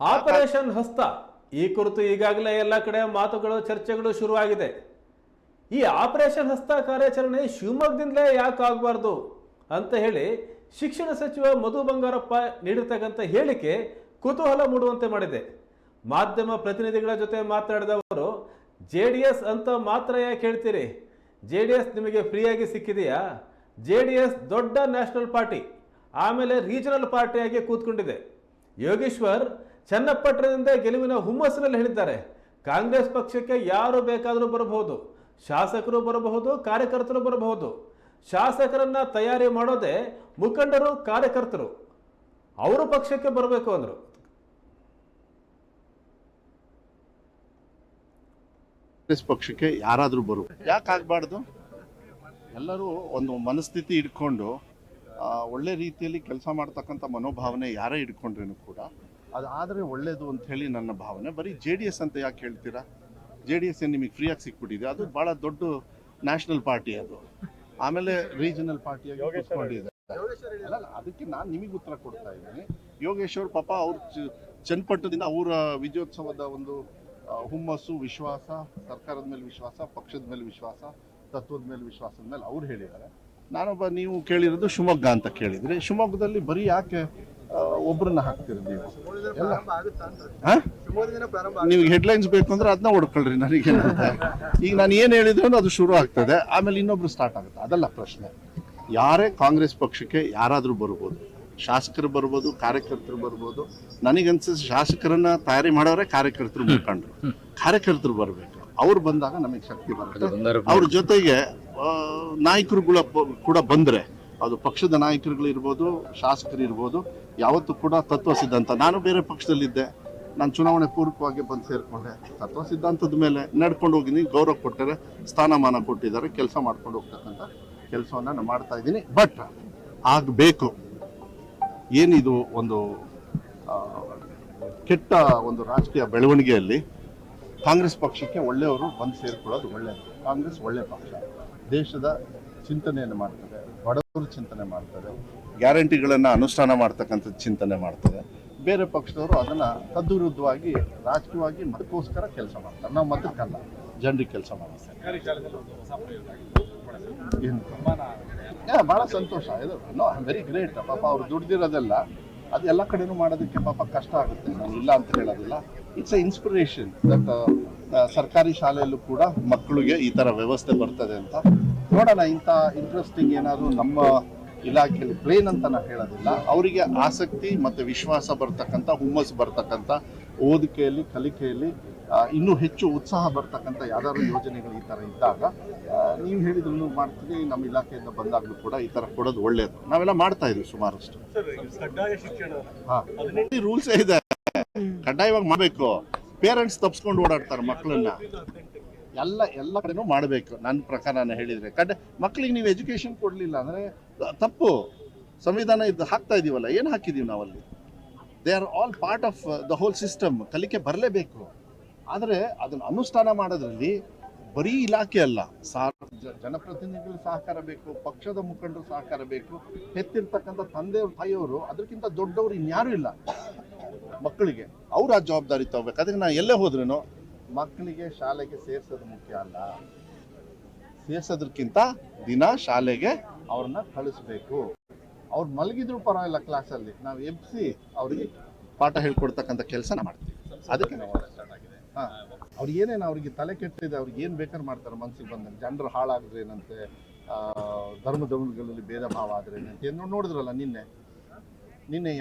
Operation ಹಸ್ತ ಈ ಕುರಿತು ಈಗಾಗಲೇ ಎಲ್ಲ ಕಡೆ ಮಾತುಗಳು ಚರ್ಚೆಗಳು ಶುರುವಾಗಿದೆ. ಈ ಆಪರೇಷನ್ ಹಸ್ತ ಕಾರ್ಯಾಚರಣೆ ಶಿವಮೊಗ್ಗದಿಂದಲೇ ಯಾಕೆ ಆಗಬಾರ್ದು ಅಂತ ಹೇಳಿ ಶಿಕ್ಷಣ ಸಚಿವ ಮಧು ಬಂಗಾರಪ್ಪ ನೀಡಿರ್ತಕ್ಕಂಥ ಹೇಳಿಕೆ ಕುತೂಹಲ ಮೂಡುವಂತೆ ಮಾಡಿದೆ. ಮಾಧ್ಯಮ ಪ್ರತಿನಿಧಿಗಳ ಜೊತೆ ಮಾತನಾಡಿದವರು JDS ಅಂತ ಮಾತ್ರ ಯಾಕೆ ಹೇಳ್ತೀರಿ, JDS ನಿಮಗೆ ಫ್ರೀಯಾಗಿ ಸಿಕ್ಕಿದೆಯಾ? JDS ದೊಡ್ಡ ನ್ಯಾಷನಲ್ ಪಾರ್ಟಿ, ಆಮೇಲೆ ರೀಜನಲ್ ಪಾರ್ಟಿಯಾಗಿ ಕೂತ್ಕೊಂಡಿದೆ. ಯೋಗೇಶ್ವರ್ ಚನ್ನಪಟ್ಟಣದಿಂದ ಗೆಲುವಿನ ಹುಮ್ಮಸ್ಸಿನಲ್ಲಿ ಹೇಳಿದ್ದಾರೆ, ಕಾಂಗ್ರೆಸ್ ಪಕ್ಷಕ್ಕೆ ಯಾರು ಬೇಕಾದರೂ ಬರಬಹುದು, ಶಾಸಕರು ಬರಬಹುದು, ಕಾರ್ಯಕರ್ತರು ಬರಬಹುದು. ಶಾಸಕರನ್ನ ತಯಾರಿ ಮಾಡೋದೇ ಮುಖಂಡರು, ಕಾರ್ಯಕರ್ತರು. ಅವರು ಪಕ್ಷಕ್ಕೆ ಬರಬೇಕು ಅಂದರು. ಕಾಂಗ್ರೆಸ್ ಪಕ್ಷಕ್ಕೆ ಯಾರಾದರೂ ಬರಬೇಕು, ಯಾಕೆ ಆಗಬಾರ್ದು? ಎಲ್ಲರೂ ಒಂದು ಮನಸ್ಥಿತಿ ಇಟ್ಕೊಂಡು ಒಳ್ಳೆ ರೀತಿಯಲ್ಲಿ ಕೆಲಸ ಮಾಡ್ತಕ್ಕಂಥ ಮನೋಭಾವನೆ ಯಾರೇ ಇಟ್ಕೊಂಡ್ರೇನು ಕೂಡ ಅದಾದರೆ ಒಳ್ಳೇದು ಅಂತ ಹೇಳಿ ನನ್ನ ಭಾವನೆ. ಬರೀ JDS ಅಂತ ಯಾಕೆ ಹೇಳ್ತೀರಾ? JDS ಏನು ನಿಮಗೆ ಫ್ರೀಯಾಗಿ ಸಿಕ್ಬಿಟ್ಟಿದೆ? ಅದು ಭಾಳ ದೊಡ್ಡ ನ್ಯಾಷನಲ್ ಪಾರ್ಟಿ, ಅದು ಆಮೇಲೆ ರೀಜನಲ್ ಪಾರ್ಟಿಯಾಗಿ ಕೂತ್ಕೊಂಡಿದೆ. ಅಲ್ಲ, ಅದಕ್ಕೆ ನಾನು ನಿಮಗೆ ಉತ್ತರ ಕೊಡ್ತಾ ಇದ್ದೀನಿ. ಯೋಗೇಶ್ವರ್ ಪಾಪ ಅವ್ರು ಚನ್ನಪಟ್ಟಣದಿಂದ ಅವರ ವಿಜಯೋತ್ಸವದ ಒಂದು ಹುಮ್ಮಸ್ಸು, ವಿಶ್ವಾಸ, ಸರ್ಕಾರದ ಮೇಲೆ ವಿಶ್ವಾಸ, ಪಕ್ಷದ ಮೇಲೆ ವಿಶ್ವಾಸ, ತತ್ವದ ಮೇಲೆ ವಿಶ್ವಾಸದ ಮೇಲೆ ಅವ್ರು ಹೇಳಿದ್ದಾರೆ. ನಾನೊಬ್ಬ, ನೀವು ಕೇಳಿರೋದು ಶಿವಮೊಗ್ಗ ಅಂತ ಕೇಳಿದ್ರಿ. ಶಿವಮೊಗ್ಗದಲ್ಲಿ ಬರೀ ಯಾಕೆ ಒಬ್ಬರನ್ನ ಹಾಕ್ತೀರಿ ನೀವು? ಎಲ್ಲ ನೀವು ಹೆಡ್ಲೈನ್ಸ್ ಬೇಕು ಅಂದ್ರೆ ಅದನ್ನ ಹೊಡ್ಕೊಳ್ರಿ, ನನಗೇನಂತ. ಈಗ ನಾನು ಏನು ಹೇಳಿದ್ರು ಅದು ಶುರು ಆಗ್ತದೆ, ಆಮೇಲೆ ಇನ್ನೊಬ್ರು ಸ್ಟಾರ್ಟ್ ಆಗುತ್ತೆ. ಅದಲ್ಲ ಪ್ರಶ್ನೆ. ಯಾರೇ ಕಾಂಗ್ರೆಸ್ ಪಕ್ಷಕ್ಕೆ ಯಾರಾದರೂ ಬರ್ಬೋದು, ಶಾಸಕರು ಬರ್ಬೋದು, ಕಾರ್ಯಕರ್ತರು ಬರ್ಬೋದು. ನನಗನ್ಸಿಸ್ ಶಾಸಕರನ್ನ ತಯಾರಿ ಮಾಡೋರೆ ಕಾರ್ಯಕರ್ತರು, ಮುಖಂಡರು. ಕಾರ್ಯಕರ್ತರು ಬರಬೇಕು. ಅವ್ರು ಬಂದಾಗ ನಮಗೆ ಶಕ್ತಿ ಬರುತ್ತೆ. ಅವ್ರ ಜೊತೆಗೆ ನಾಯಕರುಗಳ ಕೂಡ ಬಂದರೆ, ಅದು ಪಕ್ಷದ ನಾಯಕರುಗಳಿರ್ಬೋದು, ಶಾಸಕರು ಇರ್ಬೋದು, ಯಾವತ್ತೂ ಕೂಡ ತತ್ವ ಸಿದ್ಧಾಂತ. ನಾನು ಬೇರೆ ಪಕ್ಷದಲ್ಲಿದ್ದೆ, ನಾನು ಚುನಾವಣೆ ಪೂರ್ವಕವಾಗಿ ಬಂದು ಸೇರಿಕೊಂಡೆ. ತತ್ವ ಸಿದ್ಧಾಂತದ ಮೇಲೆ ನಡ್ಕೊಂಡು ಹೋಗಿದ್ದೀನಿ. ಗೌರವ ಕೊಟ್ಟರೆ, ಸ್ಥಾನಮಾನ ಕೊಟ್ಟಿದ್ದಾರೆ, ಕೆಲಸ ಮಾಡ್ಕೊಂಡು ಹೋಗ್ತಕ್ಕಂಥ ಕೆಲಸವನ್ನು ನಾನು ಮಾಡ್ತಾ ಇದ್ದೀನಿ. ಬಟ್ ಆಗಬೇಕು. ಏನಿದು ಒಂದು ಕೆಟ್ಟ ಒಂದು ರಾಜಕೀಯ ಬೆಳವಣಿಗೆಯಲ್ಲಿ ಕಾಂಗ್ರೆಸ್ ಪಕ್ಷಕ್ಕೆ ಒಳ್ಳೆಯವರು ಬಂದು ಸೇರಿಕೊಳ್ಳೋದು ಒಳ್ಳೆಯದು. ಕಾಂಗ್ರೆಸ್ ಒಳ್ಳೆಯ ಪಕ್ಷ, ದೇಶದ ಚಿಂತನೆಯನ್ನು ಮಾಡ್ತದೆ, ಬಡವರು ಚಿಂತನೆ ಮಾಡ್ತದೆ, ಗ್ಯಾರಂಟಿಗಳನ್ನು ಅನುಷ್ಠಾನ ಮಾಡ್ತಕ್ಕಂಥ ಚಿಂತನೆ ಮಾಡ್ತದೆ. ಬೇರೆ ಪಕ್ಷದವರು ಅದನ್ನು ತದ್ವಿರುದ್ಧವಾಗಿ ರಾಜಕೀಯವಾಗಿ ಮತಕ್ಕೋಸ್ಕರ ಕೆಲಸ ಮಾಡ್ತಾರೆ. ನಾವು ಮತಕ್ಕಲ್ಲ, ಜನರಿಗೆ ಕೆಲಸ ಮಾಡ್ತಾರೆ. ಭಾಳ ಸಂತೋಷ ಇದು. No, very great. ಪಾಪ ಅವ್ರು ದುಡ್ದಿರೋದೆಲ್ಲ ಅದು ಎಲ್ಲ ಕಡೆನೂ ಮಾಡೋದಕ್ಕೆ ಪಾಪ ಕಷ್ಟ ಆಗುತ್ತೆ, ನಾನು ಇಲ್ಲ ಅಂತ ಹೇಳೋದಿಲ್ಲ. ಇಟ್ಸ್ ಎ ಇನ್ಸ್ಪಿರೇಷನ್ ದಟ್ ಸರ್ಕಾರಿ ಶಾಲೆಯಲ್ಲೂ ಕೂಡ ಮಕ್ಕಳಿಗೆ ಈ ಥರ ವ್ಯವಸ್ಥೆ ಬರ್ತದೆ ಅಂತ. ನೋಡೋಣ, ಇಂಥ ಇಂಟ್ರೆಸ್ಟಿಂಗ್ ಏನಾದರೂ ನಮ್ಮ ಇಲಾಖೆಯಲ್ಲಿ ಬ್ರೈನ್ ಅಂತ ನಾನು ಹೇಳೋದಿಲ್ಲ, ಅವರಿಗೆ ಆಸಕ್ತಿ ಮತ್ತು ವಿಶ್ವಾಸ ಬರ್ತಕ್ಕಂಥ, ಹುಮ್ಮಸ್ಸು ಬರ್ತಕ್ಕಂಥ, ಓದಿಕೆಯಲ್ಲಿ, ಕಲಿಕೆಯಲ್ಲಿ ಇನ್ನೂ ಹೆಚ್ಚು ಉತ್ಸಾಹ ಬರ್ತಕ್ಕಂಥ ಯಾವ್ದಾದ್ರು ಯೋಜನೆಗಳು ಈ ಥರ ಇದ್ದಾಗ ನೀವು ಹೇಳಿದ್ರು ಮಾಡ್ತೀವಿ. ನಮ್ಮ ಇಲಾಖೆಯಿಂದ ಬಂದಾಗಲೂ ಕೂಡ ಈ ಥರ ಕೊಡೋದು ಒಳ್ಳೆಯದು. ನಾವೆಲ್ಲ ಮಾಡ್ತಾ ಇದ್ವಿ ಸುಮಾರಷ್ಟು. ರೂಲ್ಸೇ ಇದೆ, ಕಡ್ಡಾಯವಾಗಿ ಮಾಡಬೇಕು. ಪೇರೆಂಟ್ಸ್ ತಪ್ಪಿಸ್ಕೊಂಡು ಓಡಾಡ್ತಾರೆ ಮಕ್ಕಳನ್ನ. ಎಲ್ಲ ಕಡೆನೂ ಮಾಡಬೇಕು. ನನ್ನ ಪ್ರಕಾರ ನಾನು ಹೇಳಿದರೆ ಮಕ್ಕಳಿಗೆ ನೀವು ಎಜುಕೇಷನ್ ಕೊಡಲಿಲ್ಲ ಅಂದರೆ ತಪ್ಪು. ಸಂವಿಧಾನ ಇದು ಹಾಕ್ತಾ ಇದೀವಲ್ಲ, ಏನು ಹಾಕಿದ್ದೀವಿ ನಾವಲ್ಲಿ? They are all part of the whole system. ಕಲಿಕೆ ಬರಲೇಬೇಕು. ಆದರೆ ಅದನ್ನು ಅನುಷ್ಠಾನ ಮಾಡೋದ್ರಲ್ಲಿ ಬರೀ ಇಲಾಖೆ ಅಲ್ಲ, ಜನಪ್ರತಿನಿಧಿಗಳ ಸಹಕಾರ ಬೇಕು, ಪಕ್ಷದ ಮುಖಂಡರು ಸಹಕಾರ ಬೇಕು, ಹೆತ್ತಿರ್ತಕ್ಕಂಥ ತಂದೆಯವರು, ತಾಯಿಯವರು, ಅದಕ್ಕಿಂತ ದೊಡ್ಡವರು ಇನ್ಯಾರೂ ಇಲ್ಲ. ಮಕ್ಕಳಿಗೆ ಅವ್ರು ಆ ಜವಾಬ್ದಾರಿ ತಗೋಬೇಕು. ಅದಕ್ಕೆ ನಾನು ಎಲ್ಲೇ ಹೋದ್ರೂ ಮಕ್ಕಳಿಗೆ ಶಾಲೆಗೆ ಸೇರಿಸೋದು ಮುಖ್ಯ ಅಲ್ಲ, ಸೇರಿಸೋದಕ್ಕಿಂತ ದಿನ ಶಾಲೆಗೆ ಅವ್ರನ್ನ ಕಳಿಸ್ಬೇಕು. ಅವ್ರು ಮಲಗಿದ್ರು ಪರವಾಗಿಲ್ಲ, ಕ್ಲಾಸಲ್ಲಿ ನಾವು ಎಬ್ಸಿ ಅವರಿಗೆ ಪಾಠ ಹೇಳ್ಕೊಡ್ತಕ್ಕಂಥ ಕೆಲಸ ಮಾಡ್ತೀವಿ. ಅದಕ್ಕೆ ನಾವು ಅವ್ರಿಗೆ ಏನೇನು ಅವ್ರಿಗೆ ತಲೆ ಕೆಟ್ಟಿದೆ, ಅವ್ರಿಗೆ ಏನು ಬೇಕಾದ್ರೆ ಮಾಡ್ತಾರೆ ಮನಸ್ಸಿಗೆ ಬಂದಂಗೆ. ಜನರು ಹಾಳಾದ್ರೇನಂತೆ, ಧರ್ಮಗಳಲ್ಲಿ ಭೇದ ಭಾವ ಆದ್ರೇನಂತೆ, ನೋಡಿದ್ರಲ್ಲ ನಿನ್ನೆ